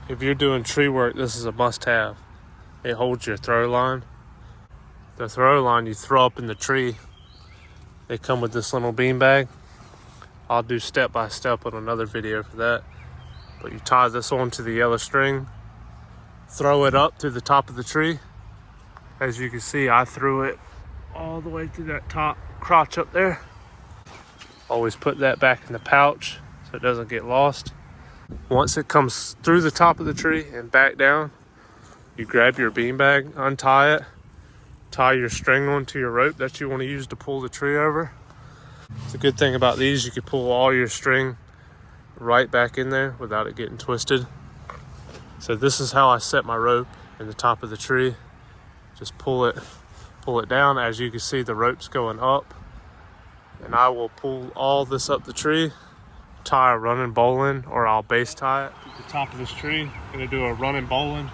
If you're doing tree work, this is a must-have. It holds your throw line. The throw line you throw up in the tree, they come with this little bean bag. I'll do step by step on another video for that. But you tie this onto the yellow string, throw it up to the top of the tree. As you can see, I threw it all the way to that top crotch up there. Always put that back in the pouch so it doesn't get lost. Once it comes through the top of the tree and back down, you grab your beanbag, untie it, tie your string onto your rope that you want to use to pull the tree over. The good thing about these, you can pull all your string right back in there without it getting twisted. So this is how I set my rope in the top of the tree. Just pull it down. As you can see, the rope's going up, and I will pull all this up the tree, tie a running bowline, or I'll base tie it to the top of this tree. I'm gonna do a running bowline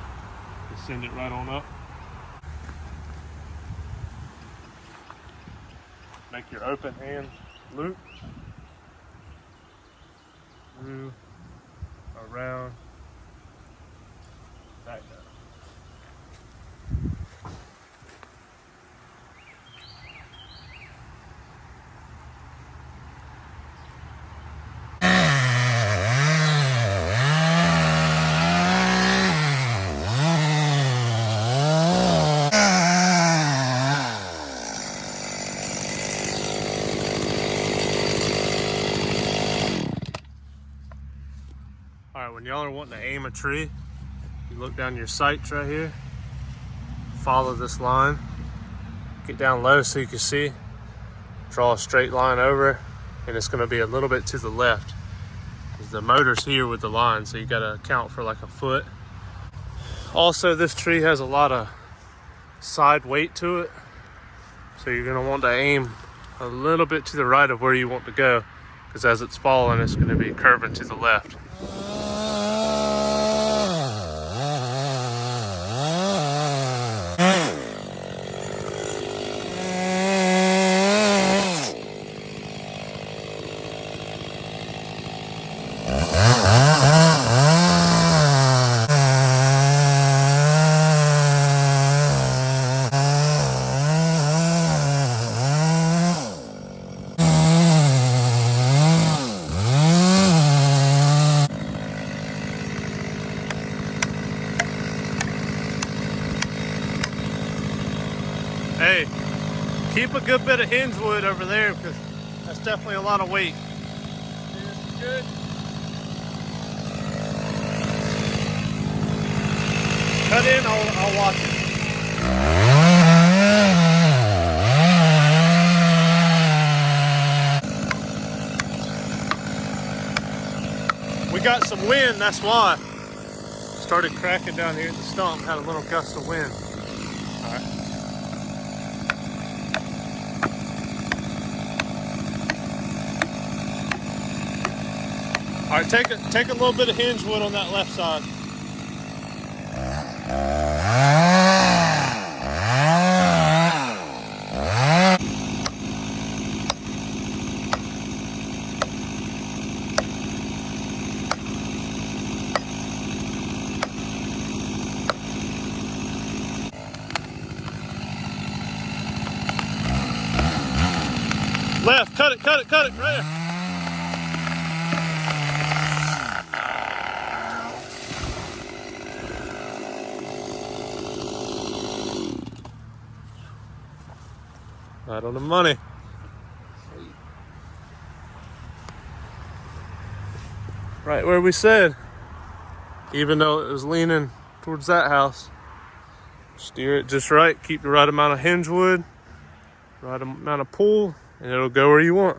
and send it right on up. Make your open hand loop through, around, back down. Alright, when y'all are wanting to aim a tree, you look down your sights right here, follow this line, get down low so you can see, draw a straight line over, and it's going to be a little bit to the left. The motor's here with the line, so you got to account for like a foot. Also, this tree has a lot of side weight to it, so you're going to want to aim a little bit to the right of where you want to go, because as it's falling, it's going to be curving to the left. Hey, keep a good bit of hinge wood over there, because that's definitely a lot of weight. This is good. Cut in, I'll watch it. We got some wind, that's why. Started cracking down here at the stump, had a little gust of wind. All right. All right, take a little bit of hinge wood on that left side. Left, cut it, right there. Right on the money. Right where we said, even though it was leaning towards that house. Steer it just right, keep the right amount of hinge wood, right amount of pull, and it'll go where you want.